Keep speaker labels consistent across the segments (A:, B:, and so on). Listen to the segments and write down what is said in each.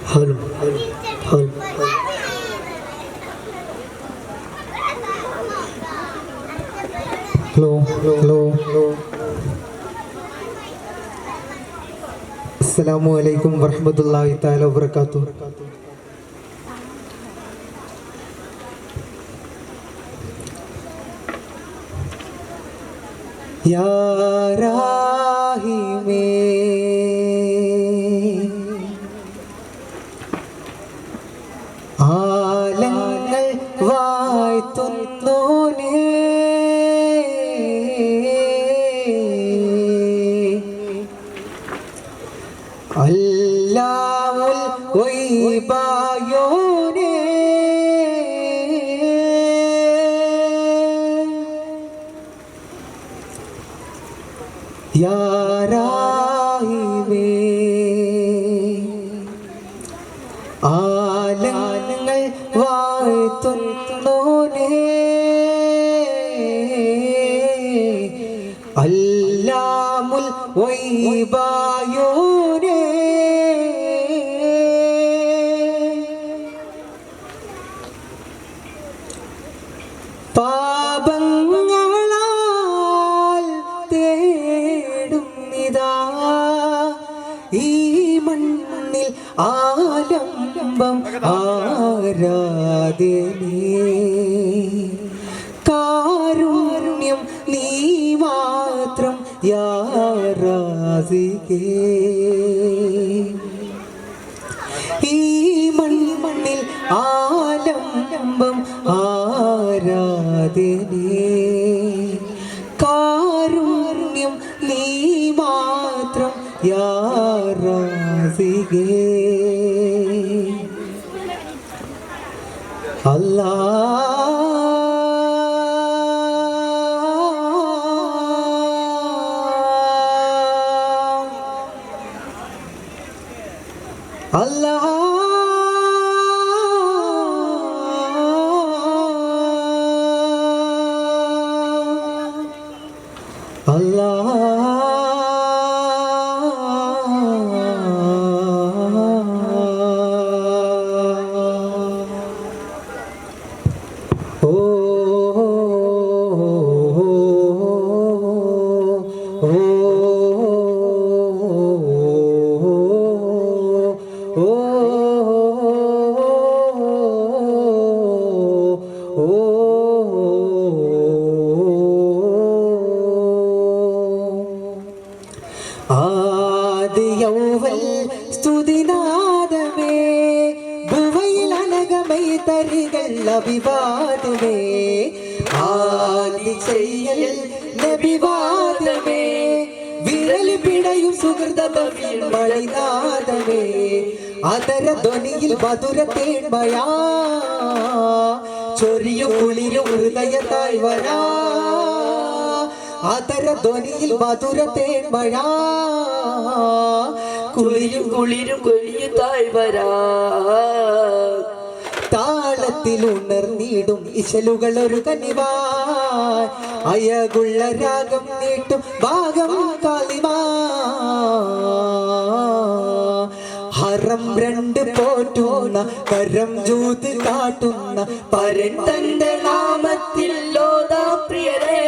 A: Hello hello hello hello hello hello അസ്സലാമു അലൈക്കും വറഹ്മത്തുള്ളാഹി തആല വബറകാതുഹു. യാ രാഹിമേ ആലങ്ങൾ വാഴ്ത്തുന്നോനേ അല്ലാഹുൽ ഗൈബായോനേ യാ രാഹിമേ ആലങ്ങൾ വാഴ്ത്തുന്നോനേ അല്ലാഹുൽ ഗൈബായോനേ പാപങ്ങളാൽ തേടുന്നിതാ ഈ മണ്ണിൽ ആലംബം ആരാധനേ കാരുണ്യം നീ മാത്രം യാ റാസിഖേ ഈ മണ്ണിൽ ആലംബം ആരാധനേ കാരുണ്യം നീ മാത്രം യാ റാസിഖേ അല്ലാഹ് അല്ലാഹ് അല്ലാഹ് ഓ ആദിയൗവൽ സ്തുതിനാദമേ ഭുവയിൽ അനകമൈ തരികൾ അഭിവാദമേ ആദി ചെയ്യൽ നബിവാദമേ വിരൽ പിടയും സുഹൃതമീൻ മണിനാദമേ അതര ധ്വനിയിൽ മധുര തേന്മയാ ചൊരിയും കുളിരും ഹൃദയത്തായി വരാ അതര ധ്വനിയിൽ മധുര തേന്മഴ കുളിരും കുളിരും കൊഴിയുത്തായി വരാ താളത്തിൽ ഉണർന്നിടും ഇശലുകൾ ഒരു കനിവായ് അയകുള്ള രാഗം നീട്ടും ഭാഗം കാലിമാ ഹറം രണ്ട് പോറ്റുന്ന കരം ജൂത് കാട്ടുന്ന പരൻ തന്റെ നാമത്തിൽ ലോതാ പ്രിയരേ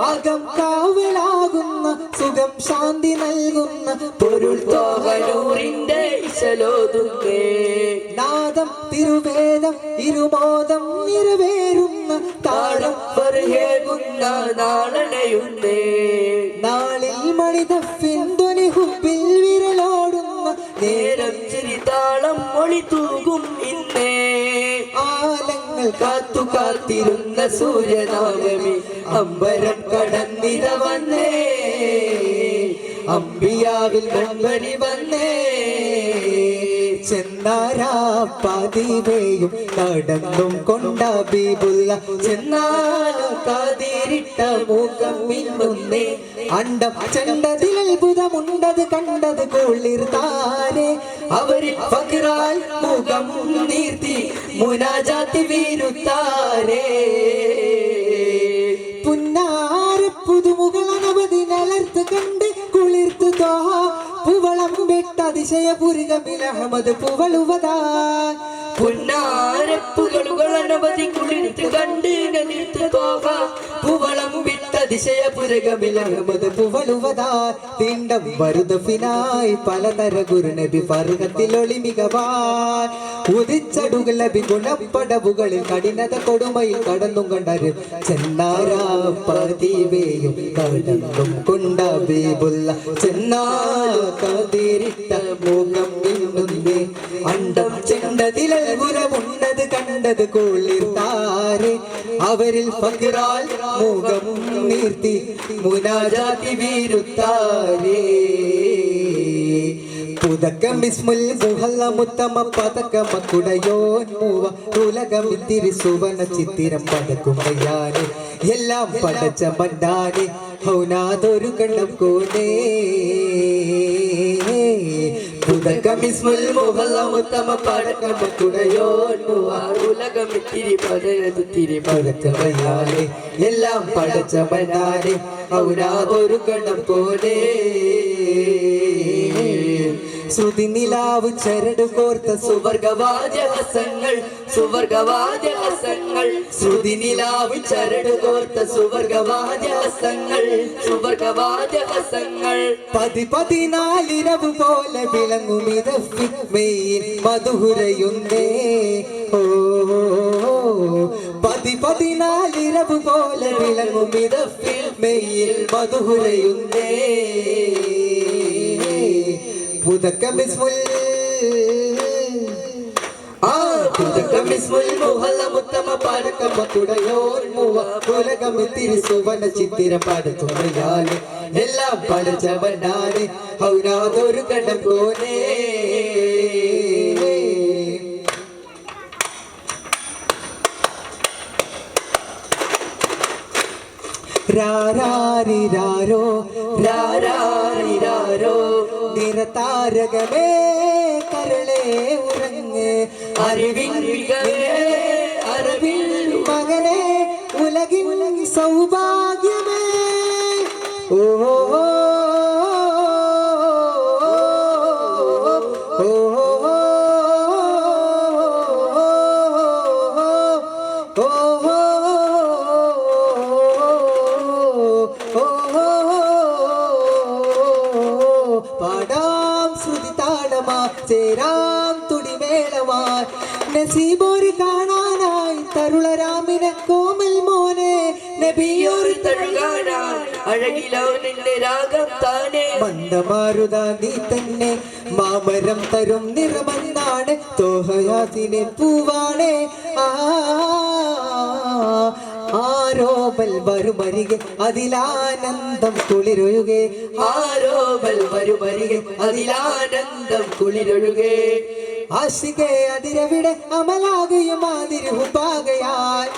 A: അകം കാവലാകുന്ന സുഖം ശാന്തി നൽകുന്ന പൊരുൾ തോഹനൂറിന്റെ ഇശലോതുന്നേ നാദം തിരുവേദം ഇരുമോദം നിറവേറുന്ന താളം പറയേകുന്ന നാളണയുന്നേ നാളിൽ മണിതഫിൻ ധ്വനി ഹുബിൽ വിരലോടുന്ന നേരം ചിരിതാളം മൊഴി തൂകും ഇന്നേ ആലങ്ങൾ കാത്തു കാത്തിരുന്ന സൂര്യനാമമേ അമ്പരം കടന്നിര വന്നേ അമ്പിയാവിൽ മുൻപരി വന്നേ ചെന്നാരാ പതിവേയും കടന്നും കൊണ്ട ബീബുള്ള ചെന്നാലും കാതിരിട്ട മൂക്കം മിന്നുന്നേ അണ്ടം ചെണ്ടതിൽ അത്ഭുതമുണ്ടത് കണ്ടത് കൊള്ളിർത്താരെ അവരിൽ ഫഖ്റാൽ മുഖം നീർത്തി മുനാജാത്തി വീരുത്താരേ പുന്നാര പുതുമുകൾ അനവധി നലർത്ത് കണ്ട് കുളിർത്തു പൂവളം വെട്ടതി അതിശയപുരികമിൽ അഹമ്മദ് പുവളുവതാ
B: പുന്നാരപ്പുകളുകൾ അനവധി കുളിർത്ത് കണ്ട് നിർത്ത് പോകാം പുവളം വിട്ടതിശയപുരകമിൽ
A: അഹമ്മദ് പുവളുവതാ തീണ്ടം വരുതഫിനായി പലതര ഗുരുനബി ഫർഹത്തിലൊളി മികവാൻ ഉദിച്ചടുകൾ നബി ഗുണപ്പടവുകളിൽ കഠിനത കൊടുമയിൽ കടന്നും കണ്ടര് ചെന്നാരാ പതിവേയും കടന്നും കൊണ്ട ബീബുള്ള ചെന്നാല കതിരിട്ട മുഖം മിന്നുന്നേ അണ്ടം ചെണ്ടതിലെ ഗുരമുണ്ടത് കണ്ടത് കുളിർത്താരെ അവരിൽ ഫഖിറാൽ മുഖം നീർത്തി മുനാജാതി വീരുത്താരേ പുതക്കം ബിസ്മുൽ മുഹല്ല മുത്തമ പതക്കം കുടയോൻ മൂവ ഉലകം ഇത്തിരി സുവന ചിത്തിരം പതക്കുമയാന് എല്ലാം പടച്ച മണ്ടാനെ ഹൗനാതൊരു കണ്ണം കോനേ പുതക്കം ബിസ്മുൽ മുഹല്ല മുത്തമ പതക്കം കുടയോൻ മൂവ ഉലകം ഇത്തിരി പതരതുത്തിരി പതക്കുമയാന് എല്ലാം പടച്ച മണ്ടാനെ ഹൗനാതൊരു കണ്ണം കോനേ ശ്രുതി നിലാവ് ചരട് കോർത്ത സുവർഗവാചകസങ്ങൾ സുവർഗവാചകസങ്ങൾ ശ്രുതി നിലാവ് ചരട് കോർത്ത സുവർഗവാചകസങ്ങൾ സുവർഗവാചകസങ്ങൾ പതിനാലിരവ് പോലെ വിളങ്ങുമിതയിൽ മധുരയുന്നേ ഓ പതിനാലിരവ് പോലെ വിളങ്ങുമിതയിൽ മധുരയുന്നേ പുതക്കം ബിസ്മുൽ പുതക്കം ബിസ്മുൽ മുഹല്ല മുത്തമ പാടക്കം കുടയോൻ മൂവ ഉലകം ഇത്തിരി സുവന ചിത്തിരം പാടത്തുമയാല് എല്ലാം പഠിച്ച മണ്ടാന് ഹൗനാതൊരു കണ്ണം കോനേ രാരാരിരാരോ രാരാരിരാരോ നിറതാരകമേ കരളേ ഉറങ്ങ് അറിവിൻ അറിവിൻ മകനെ ഉലകിൻ സൗഭാഗ്യമേ ഓ പാടാം ശ്രുതി താളമാ ചേരാം തുടിമേളമായി നസീബോര് കാണാനായി തരുളരാമിനെ കോമൽ മോനെ നബിയോർ തഴുകാനായി അഴകിലോ നിന്റെ രാഗം താനെ മന്ദമാരുത നീ തന്നെ മാമരം തരും നിറമെന്നാണ് തോഹയാസിനെ പൂവാണേ ആരോപൽ വരുമരികെ അതിലാനന്ദം കുളിരൊഴുകെ ആരോപൽ വരുമരികെ അതിലാനന്ദം കുളിരൊഴുകെ ആശികെ അതിരവിടെ അമലാകയും ആതിരുപാകയാൽ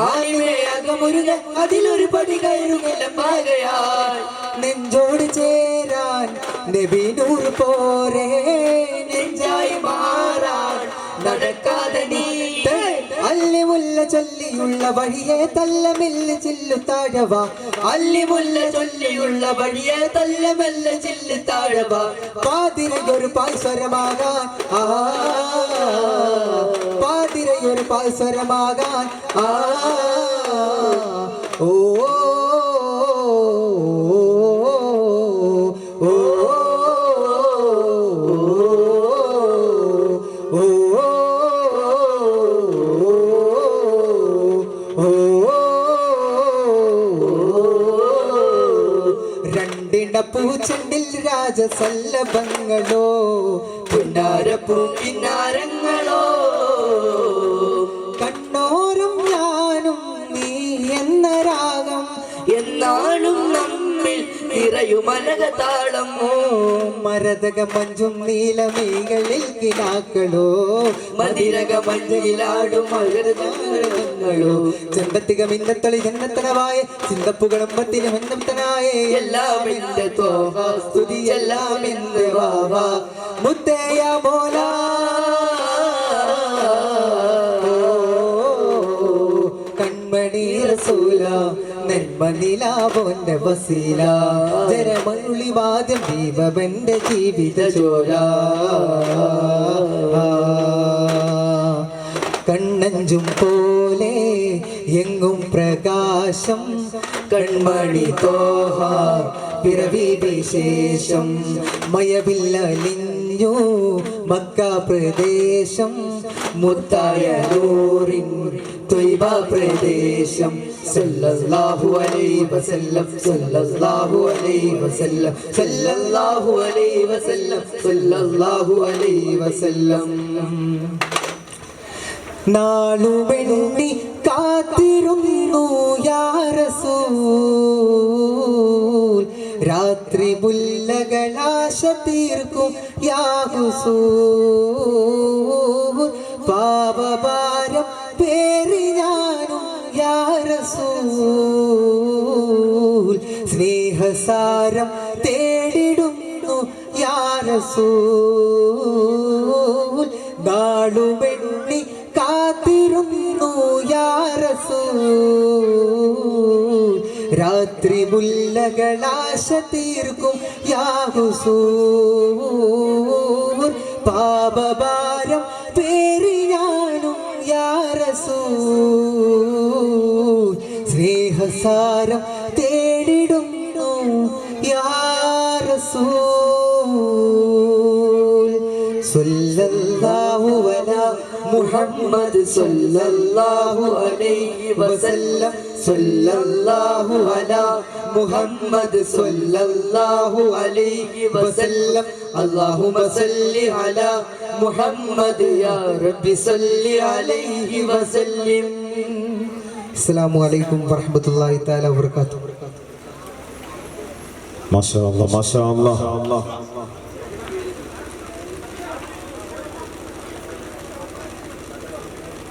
A: ആലിവേ അകമുരുക അതിലൊരു പടി കയറുകയാൽ നെഞ്ചോട് ചേരാൻ നബിനൂർ പോരെ നെഞ്ചായി മാറാൻ നടക്കാതെ നീ അല്ലിമുല്ല ചൊല്ലിയുള്ള വഴിയെ തല്ലമെല്ല് ചില്ലു താഴവ അല്ലിമുല്ല ചൊല്ലിയുള്ള വഴിയെ തല്ലമെല്ല ചില്ലു താഴവ പാതിരയൊരു പായ്സ്വരമാകാൻ പാതിരയൊരു പായ്സ്വരമാകാൻ ഓ പൂച്ചെണ്ടിൽ രാജസല്ലഭങ്ങളോ പുന്നാരപ്പൂക്കിന്നാരങ്ങളോ കണ്ണോരം ഞാനും നീ എന്ന രാഗം എന്നാളും നമ്മിൽ നിറയുമനകതാളം മരതക മഞ്ചും നീലമീകളിൽ കിനാക്കളോ മതിരക മഞ്ചിലാടും മകരങ്ങളോ ചെമ്പത്തിക മിന്നത്തളി ജന്നത്തനവായ ചിന്തപ്പുകളും പത്തിനും എന്നത്തനായ എല്ലാം എന്റെ തോഹ സ്തുതി എല്ലാം എന്റെ വാവ മുത്തയ മോല കൺമണി റസൂല നെന്മനിലാവോന്റെ വസീല ജരമരുളി വാദ്യം ദീപവന്റെ ജീവിത ചോര കണ്ണഞ്ചും പോലെ എങ്ങും പ്രകാശം കൺമണി തോഹ പിറവി വിശേഷം മയവില്ലലിഞ്ഞു മക്ക പ്രദേശം മുത്തായ നൂറിൻ ത്വയ്ബ പ്രദേശം സല്ലല്ലാഹു അലൈഹി വസല്ലം സല്ലല്ലാഹു അലൈഹി വസല്ലം സല്ലല്ലാഹു അലൈഹി വസല്ലം സല്ലല്ലാഹു അലൈഹി വസല്ലം നാളുമെണ്ണി കാത്തിരുന്നു യാ റസൂൽ രാത്രി മുല്ലകളാശ തീർക്കും യാ ഹുസൂൽ പാപഭാരം പേറി ഞാനും യാ റസൂൽ സ്നേഹസാരം തേടിടുന്നു യാ റസൂൽ നാളുമെണ്ണി കാത്തിരുന്നു യാ റസൂൽ രാത്രി മുല്ലകളാശ തീർക്കും യാ ഹുസൂൽ പാപഭാരം പേറി ഞാനും യാ റസൂൽ സ്നേഹസാരം തേടിടുന്നു യാ റസൂൽ സല്ലല്ലാഹു അലാ മുഹമ്മദ് സല്ലല്ലാഹു അലൈഹി വസല്ലം സല്ലല്ലാഹു അലാ മുഹമ്മദ് സല്ലല്ലാഹു അലൈഹി വസല്ലം അല്ലാഹുമ്മ സല്ലി അലാ മുഹമ്മദ് യാ റബ്ബി സല്ലി അലൈഹി വസല്ലം. അസ്സലാമു അലൈക്കും വറഹ്മത്തുള്ളാഹി തആല വബറകാതുഹു.
C: മാഷാ അല്ലാഹ് മാഷാ അല്ലാഹ്.